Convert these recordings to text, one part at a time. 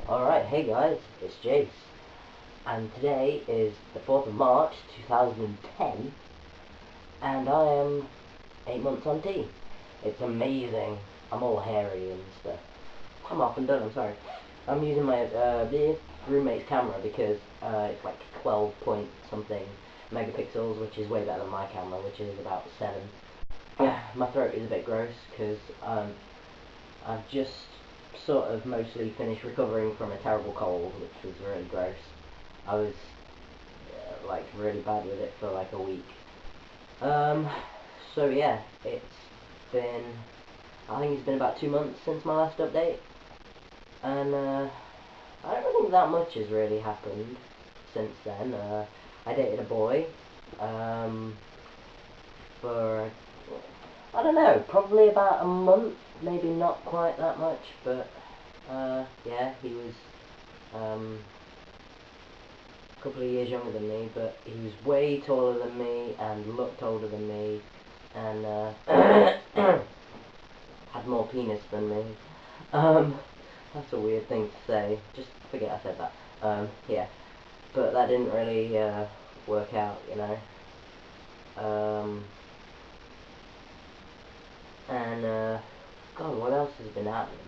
Alright, hey guys, it's Jace, and today is the 4th of March 2010, and I am 8 months on T. It's amazing. I'm all hairy and stuff. I'm off and done, I'm sorry. I'm using my roommate's camera because it's like 12 point something megapixels, which is way better than my camera, which is about 7. Yeah, my throat is a bit gross because I've just sort of mostly finished recovering from a terrible cold, which was really gross. I was like really bad with it for like a week. So yeah, I think it's been about 2 months since my last update, and I don't think that much has really happened since then. I dated a boy for, I don't know, probably about a month, maybe not quite that much, but yeah, he was a couple of years younger than me, but he was way taller than me and looked older than me, and had more penis than me. That's a weird thing to say. Just forget I said that. Yeah, but that didn't really work out, you know. And God, what else has been happening?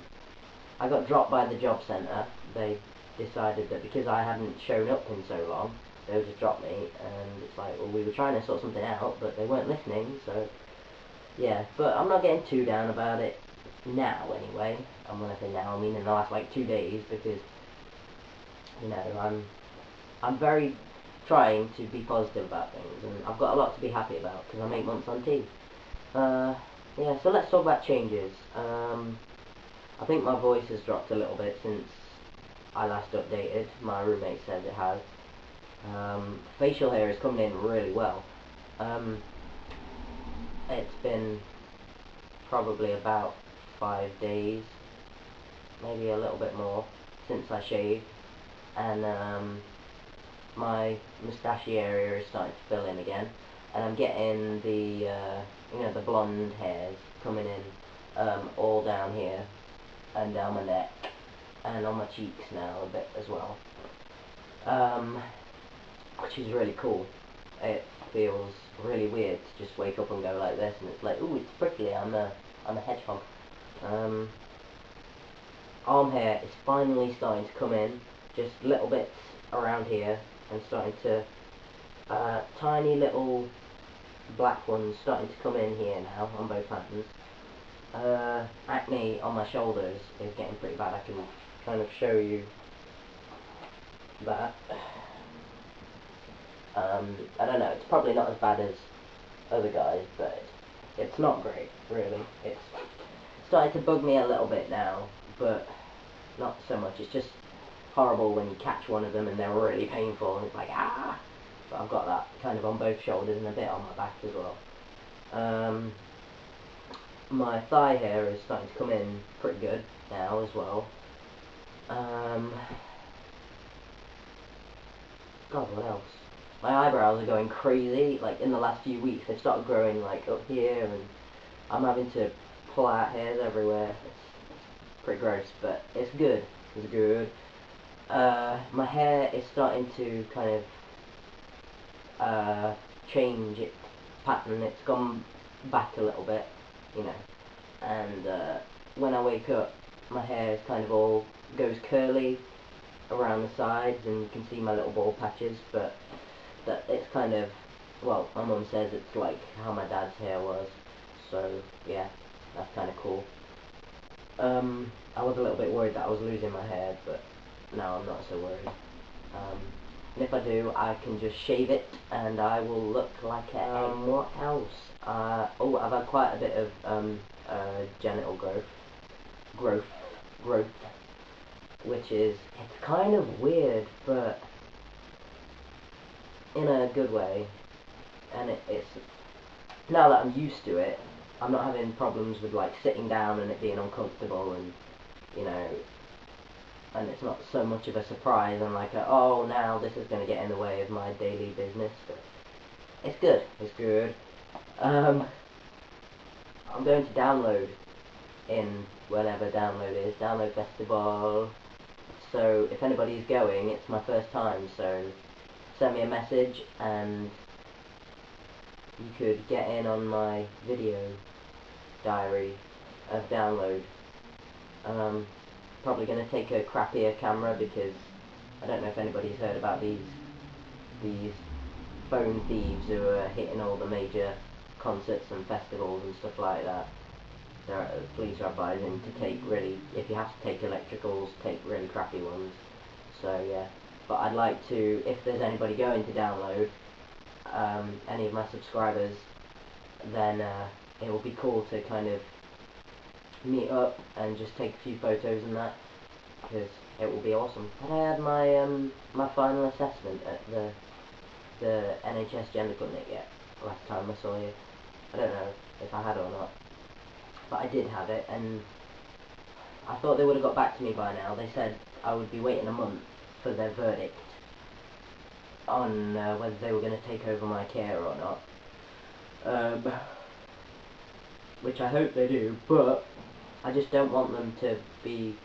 I got dropped by the job centre. They decided that because I hadn't shown up in so long, they would just drop me, and it's like, well, we were trying to sort something out, but they weren't listening, so yeah. But I'm not getting too down about it now, anyway. And when I say now, I mean in the last like 2 days, because, you know, I'm very trying to be positive about things, and I've got a lot to be happy about, because I'm 8 months on T. Yeah, so let's talk about changes. I think my voice has dropped a little bit since I last updated. My roommate says it has. Facial hair is coming in really well. It's been probably about 5 days, maybe a little bit more, since I shaved, and my moustache area is starting to fill in again, and I'm getting the the blonde hairs coming in all down here and down my neck and on my cheeks now a bit as well, which is really cool. It feels really weird to just wake up and go like this, and it's like, ooh, it's prickly. I'm a hedgehog. Arm hair is finally starting to come in, just little bits around here, and starting to tiny little black ones starting to come in here now on both hands. Acne on my shoulders is getting pretty bad. I can kind of show you that. I don't know, it's probably not as bad as other guys, but it's not great, really. It's starting to bug me a little bit now, but not so much. It's just horrible when you catch one of them and they're really painful, and it's like, ah! But I've got that kind of on both shoulders and a bit on my back as well. My thigh hair is starting to come in pretty good now as well. God, what else? My eyebrows are going crazy. Like, in the last few weeks, they've started growing, like, up here, and I'm having to pull out hairs everywhere. It's pretty gross, but it's good. It's good. My hair is starting to kind of change its pattern. It's gone back a little bit, you know, and when I wake up, my hair is kind of all goes curly around the sides, and you can see my little bald patches, but that it's kind of, well, my mum says it's like how my dad's hair was, so yeah, that's kind of cool. I was a little bit worried that I was losing my hair, but no, I'm not so worried. And if I do, I can just shave it, and I will look like a what else? Oh, I've had quite a bit of genital growth, which is, it's kind of weird, but in a good way, and it's, now that I'm used to it, I'm not having problems with like sitting down and it being uncomfortable, and you know, and it's not so much of a surprise and like oh, now this is going to get in the way of my daily business. But it's good, it's good. I'm going to download in whatever download is, Download Festival So if anybody's going, it's my first time, so send me a message and you could get in on my video diary of download. Probably going to take a crappier camera because I don't know if anybody's heard about these phone thieves who are hitting all the major concerts and festivals and stuff like that. Police are advising to take really, if you have to take electricals, take really crappy ones. So yeah, but I'd like to, if there's anybody going to download, any of my subscribers, then it will be cool to kind of meet up and just take a few photos and that, because it will be awesome. And I had my my final assessment at the NHS Gender Clinic yet, last time I saw you. I don't know if I had or not, but I did have it, and I thought they would have got back to me by now. They said I would be waiting a month for their verdict on whether they were going to take over my care or not, which I hope they do, but I just don't want them to be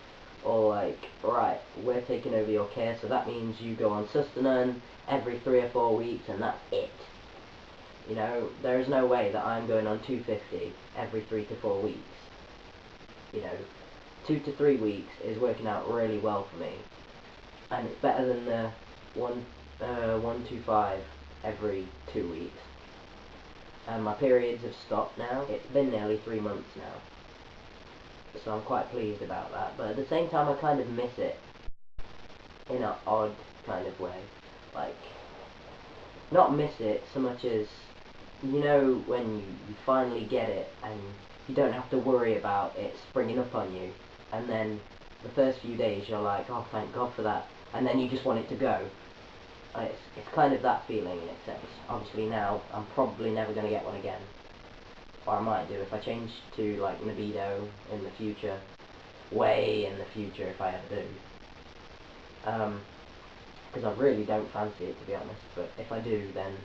all like, right, we're taking over your care, so that means you go on Testosterone every 3 or 4 weeks and that's it. You know, there is no way that I'm going on 250 every 3 to 4 weeks. You know, 2 to 3 weeks is working out really well for me, and it's better than the 125 every 2 weeks. And my periods have stopped now. It's been nearly 3 months now, so I'm quite pleased about that. But at the same time, I kind of miss it in an odd kind of way. Like, not miss it so much as, you know, when you finally get it and you don't have to worry about it springing up on you, and then the first few days you're like, oh, thank God for that, and then you just want it to go. It's kind of that feeling, except obviously now I'm probably never going to get one again. Or I might do if I change to like libido in the future, way in the future if I ever do. Because I really don't fancy it, to be honest, but if I do, then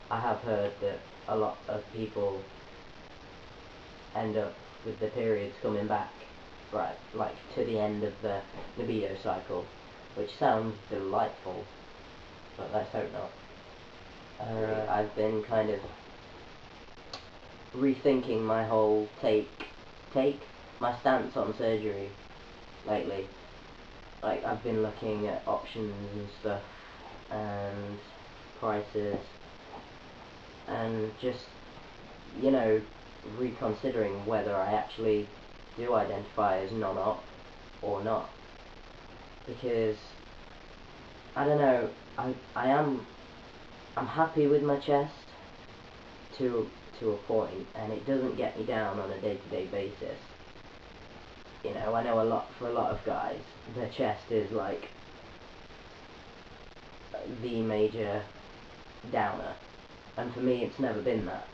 I have heard that a lot of people end up with the periods coming back, right, like to the end of the libido cycle, which sounds delightful, but let's hope not. I've been kind of rethinking my whole my stance on surgery lately. Like, I've been looking at options and stuff, and prices, and just, you know, reconsidering whether I actually do identify as non-op or not. Because, I don't know, I'm happy with my chest to a point, and it doesn't get me down on a day-to-day basis. You know, I know for a lot of guys, their chest is like the major downer, and for me it's never been that.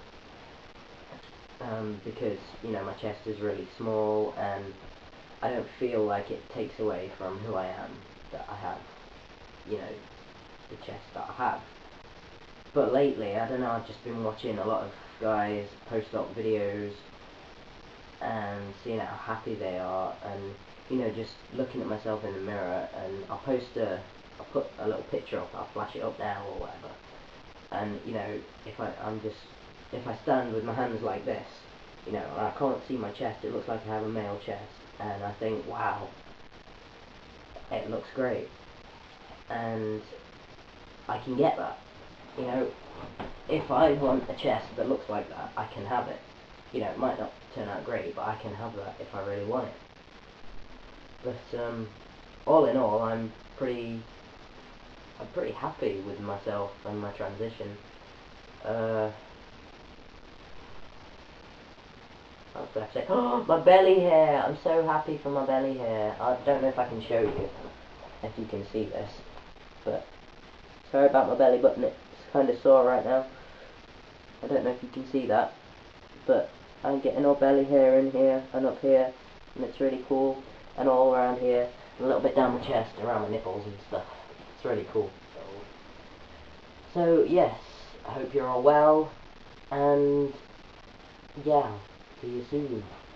Because, you know, my chest is really small, and I don't feel like it takes away from who I am, that I have, you know, the chest that I have. But lately, I don't know, I've just been watching a lot of guys post-op videos and seeing how happy they are, and, you know, just looking at myself in the mirror, and I'll put a little picture up, I'll flash it up now or whatever, and, you know, if I stand with my hands like this, you know, and I can't see my chest, it looks like I have a male chest, and I think, wow, it looks great, and I can get that. You know, if I want a chest that looks like that, I can have it. You know, it might not turn out great, but I can have that if I really want it. But all in all, I'm pretty happy with myself and my transition. What else do I have to say? Oh, my belly hair! I'm so happy for my belly hair. I don't know if I can show you, if you can see this, but sorry about my belly button, it's kind of sore right now. I don't know if you can see that, but I'm getting all belly hair in here and up here, and it's really cool, and all around here, and a little bit down my chest, around my nipples and stuff. It's really cool. So yes, I hope you're all well, and yeah, see you soon.